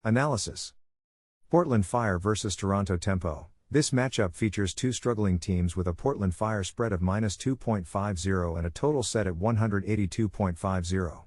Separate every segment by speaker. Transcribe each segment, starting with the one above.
Speaker 1: Analysis. Portland Fire vs Toronto Tempo. This matchup features two struggling teams with a Portland Fire spread of -2.50 and a total set at 182.50.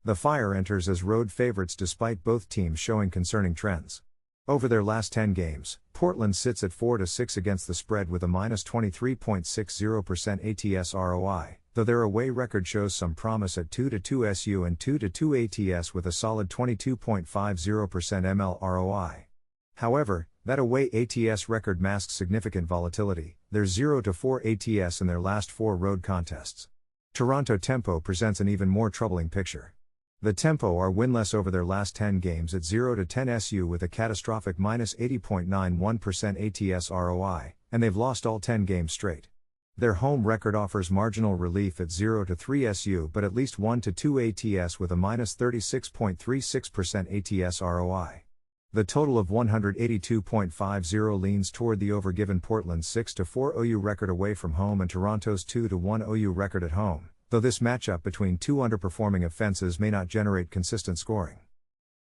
Speaker 1: The Fire enters as road favorites despite both teams showing concerning trends. Over their last 10 games, Portland sits at 4-6 against the spread with a -23.60% ATS ROI, though their away record shows some promise at 2-2 SU and 2-2 ATS with a solid 22.50% ML ROI. However, that away ATS record masks significant volatility. There's 0-4 ATS in their last 4 road contests. Toronto Tempo presents an even more troubling picture. The Tempo are winless over their last 10 games at 0-10 SU with a catastrophic -80.91% ATS ROI, and they've lost all 10 games straight. Their home record offers marginal relief at 0-3 SU but at least 1-2 ATS with a -36.36% ATS ROI. The total of 182.50 leans toward the over given Portland's 6-4 OU record away from home and Toronto's 2-1 OU record at home, though this matchup between two underperforming offenses may not generate consistent scoring.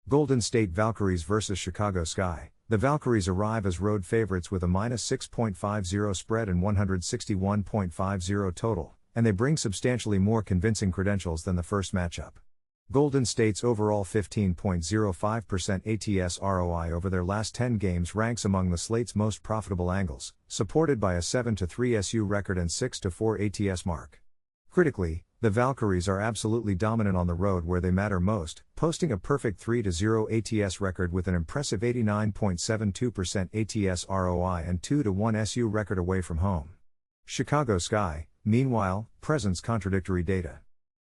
Speaker 1: Golden State Valkyries vs Chicago Sky. The Valkyries arrive as road favorites with a -6.50 spread and 161.50 total, and they bring substantially more convincing credentials than the first matchup. Golden State's overall 15.05% ATS ROI over their last 10 games ranks among the slate's most profitable angles, supported by a 7-3 SU record and 6-4 ATS mark. Critically, the Valkyries are absolutely dominant on the road where they matter most, posting a perfect 3-0 ATS record with an impressive 89.72% ATS ROI and 2-1 SU record away from home. Chicago Sky, meanwhile, presents contradictory data.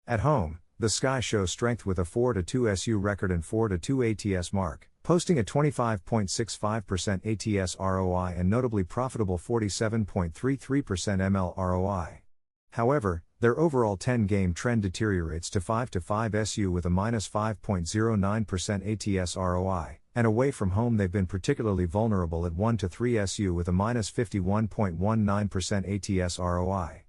Speaker 1: At home, the Sky shows strength with a 4-2 SU record and 4-2 ATS mark, posting a 25.65% ATS ROI and notably profitable 47.33% ML ROI. However, their overall 10-game trend deteriorates to 5-5 SU with a -5.09% ATS ROI, and away from home they've been particularly vulnerable at 1-3 SU with a -51.19% ATS ROI.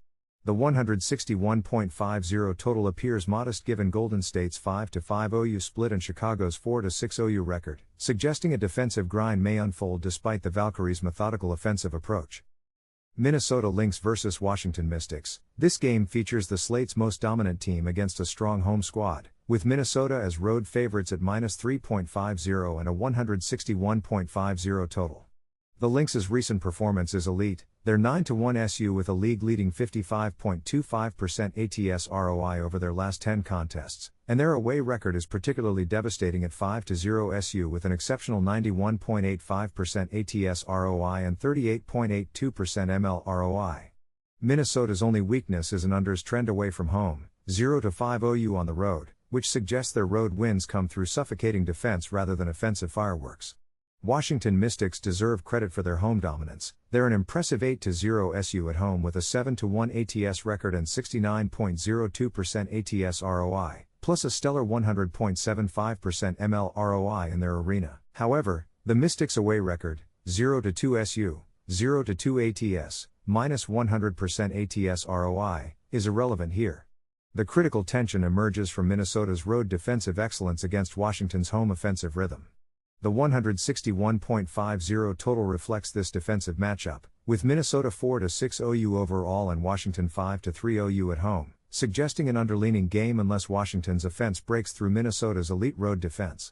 Speaker 1: The 161.50 total appears modest given Golden State's 5-5 OU split and Chicago's 4-6 OU record, suggesting a defensive grind may unfold despite the Valkyries' methodical offensive approach. Minnesota Lynx vs Washington Mystics. This game features the slate's most dominant team against a strong home squad, with Minnesota as road favorites at -3.50 and a 161.50 total. The Lynx's recent performance is elite. They're 9-1 SU with a league-leading 55.25% ATS ROI over their last 10 contests, and their away record is particularly devastating at 5-0 SU with an exceptional 91.85% ATS ROI and 38.82% ML ROI. Minnesota's only weakness is an unders trend away from home, 0-5 OU on the road, which suggests their road wins come through suffocating defense rather than offensive fireworks. Washington Mystics deserve credit for their home dominance. They're an impressive 8-0 SU at home with a 7-1 ATS record and 69.02% ATS ROI, plus a stellar 100.75% ML ROI in their arena. However, the Mystics' away record, 0-2 SU, 0-2 ATS, -100% ATS ROI, is irrelevant here. The critical tension emerges from Minnesota's road defensive excellence against Washington's home offensive rhythm. The 161.50 total reflects this defensive matchup, with Minnesota 4-6 OU overall and Washington 5-3 OU at home, suggesting an underleaning game unless Washington's offense breaks through Minnesota's elite road defense.